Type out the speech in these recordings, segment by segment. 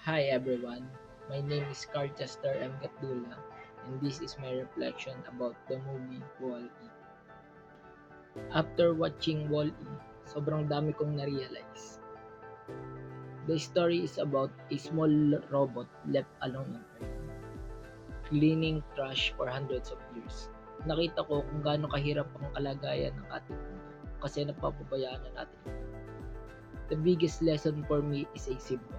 Hi everyone, my name is Carchester M. Gatdula and this is my reflection about the movie Wall-E. After watching Wall-E, sobrang dami kong na-realize. The story is about a small robot left alone on Earth, cleaning trash for hundreds of years. Nakita ko kung gaano kahirap ang kalagayan ng ating mundo kasi napapabayaan na natin. The biggest lesson for me is a simple.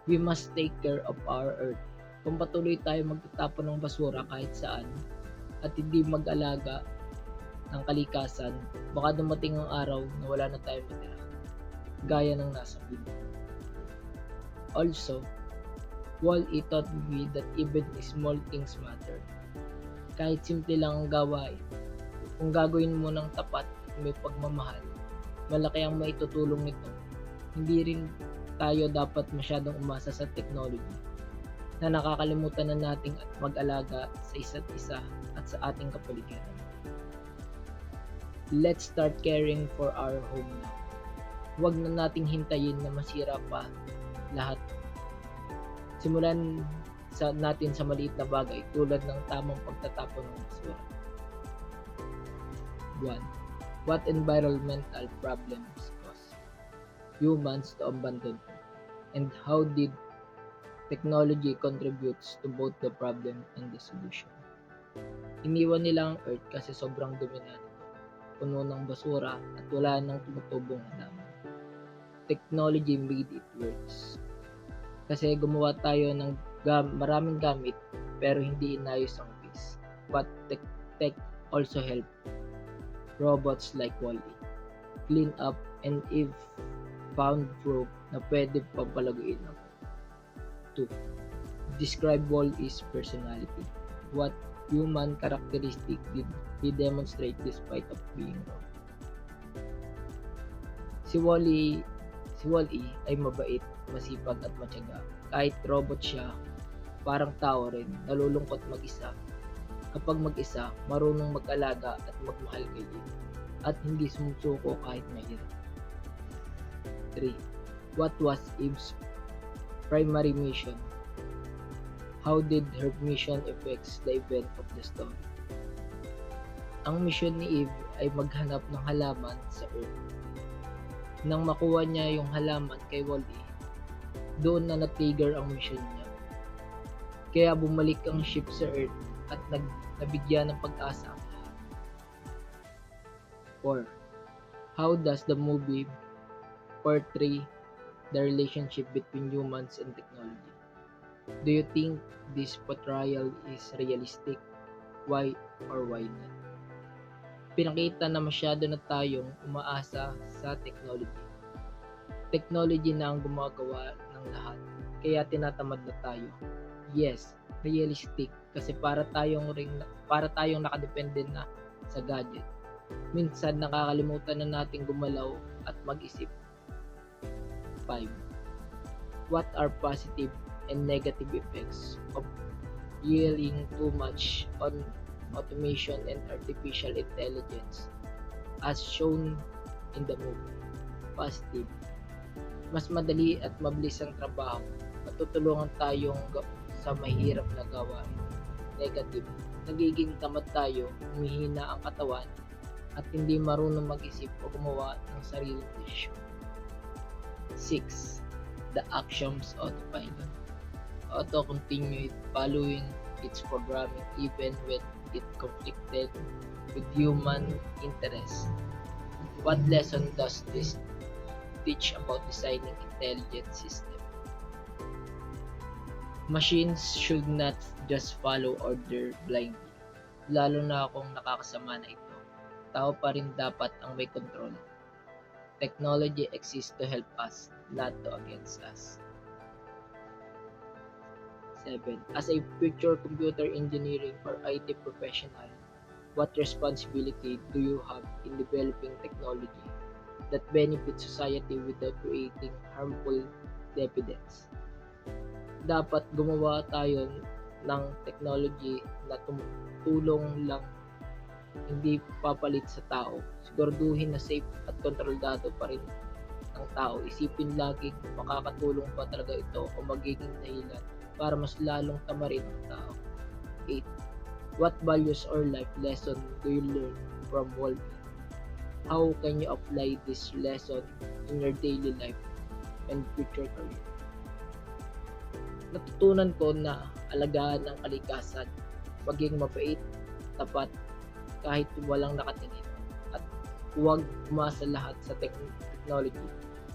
We must take care of our Earth. Kung patuloy tayo magtatapon ng basura kahit saan at hindi mag-alaga ng kalikasan, baka dumating ang araw na wala na tayong matira, gaya ng nasa video. Also, Wall-E taught me that even small things matter. Kahit simple lang ang gawain, kung gagawin mo ng tapat at may pagmamahal, malaki ang maitutulong nito. Hindi rin tayo dapat masyadong umasa sa technology na nakakalimutan na nating mag-alaga sa isa't isa at sa ating kapaligiran. Let's start caring for our home now. Huwag na nating hintayin na masira pa lahat. Simulan natin sa maliit na bagay tulad ng tamang pagtatapon ng basura. 1. What environmental problems cause humans to abandon Earth, and how did technology contributes to both the problem and the solution? Iniwan nila ang Earth kasi sobrang dumi na nito, puno ng basura at wala nang tumutubong halaman. Technology made it worse. Kasi gumawa tayo ng maraming gamit pero hindi inayos ang waste. But tech also help. Robots like Wall-E clean up and if found proof na pwede papalaguin ako. 2. Describe Wall-E's personality. What human characteristic did he demonstrate despite of being wrong? Si Wall-E ay mabait, masipag at matyaga. Kahit robot siya, parang tao rin, nalulungkot mag-isa. Kapag mag-isa, marunong mag-alaga at magmahal kay Eve, at hindi sumusuko kahit mahirap. 3. What was Eve's primary mission? How did her mission affects the event of the story? Ang mission ni Eve ay maghanap ng halaman sa Earth. Nang makuha niya yung halaman kay Wall-E, doon na na-trigger ang mission niya. Kaya bumalik ang ship sa Earth at nabigyan ng pag-asa ang lahat. 4. How does the movie portray the relationship between humans and technology? Do you think this portrayal is realistic? Why or why not? Pinakita na masyado na tayong umaasa sa technology. Technology na ang gumagawa ng lahat, kaya tinatamad na tayo. Yes, realistic kasi para tayong nakadepende na sa gadget. Minsan nakakalimutan na nating gumalaw at mag-isip. 5. What are positive and negative effects of relying too much on automation and artificial intelligence as shown in the movie? Positive. Mas madali at mabilis ang trabaho. Matutulungan tayong sa mahirap na gawain. Negative. Nagiging tamad tayo, humihina ang katawan, at hindi marunong mag-isip o gumawa ng sariling desisyon. 6. The actions autopilot. Auto continued following its programming even when it conflicted with human interests. What lesson does this teach about designing intelligent systems? Machines should not just follow order blindly, lalo na kung nakakasama na ito. Tao pa rin dapat ang may control. Technology exists to help us, not to against us. 7. As a future computer engineering or IT professional, what responsibility do you have in developing technology that benefits society without creating harmful dependence? Dapat gumawa tayo ng technology na tumutulong lang, hindi papalit sa tao. Siguraduhin na safe at kontrolado pa rin ng tao, isipin laging makakatulong ba talaga ito o magiging dahilan para mas lalong tamarin ang tao. 8. What values or life lesson do you learn from Wall-E? How can you apply this lesson in your daily life and future career? Natutunan ko na alagaan ang kalikasan, maging mabait, tapat, kahit walang nakatingin, at huwag umasa lahat sa technology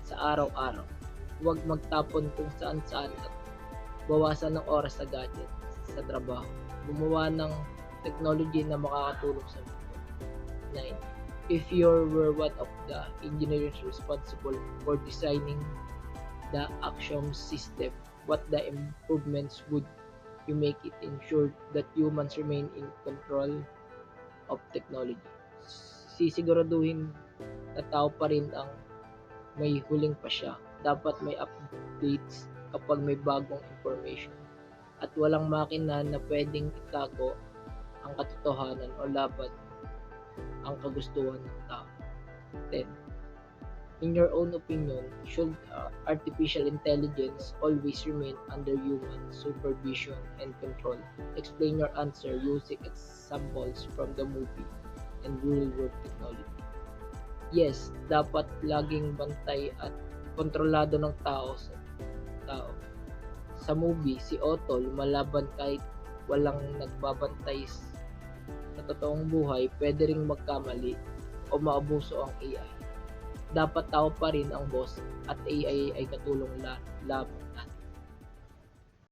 sa araw-araw. Huwag magtapon kung saan-saan at bawasan ng oras sa gadget, sa trabaho. Gumawa ng technology na makakatulong sa mundo. 9. If you were one of the engineers responsible for designing the Axiom system, what the improvements would you make it ensure that humans remain in control of technology? Sisiguraduhin na tao pa rin ang may huling pasya. Dapat may updates kapag may bagong information. At walang makina na pwedeng itago ang katotohanan o laban ang kagustuhan ng tao. 10. In your own opinion, should artificial intelligence always remain under human supervision and control? Explain your answer using examples from the movie and real-world technology. Yes, dapat laging bantay at kontrolado ng tao. Sa movie, si Otto lumalaban kahit walang nagbabantay. Sa totoong buhay, pwede ring magkamali o maabuso ang AI. Dapat tao pa rin ang boss at AI ay katulong lamang.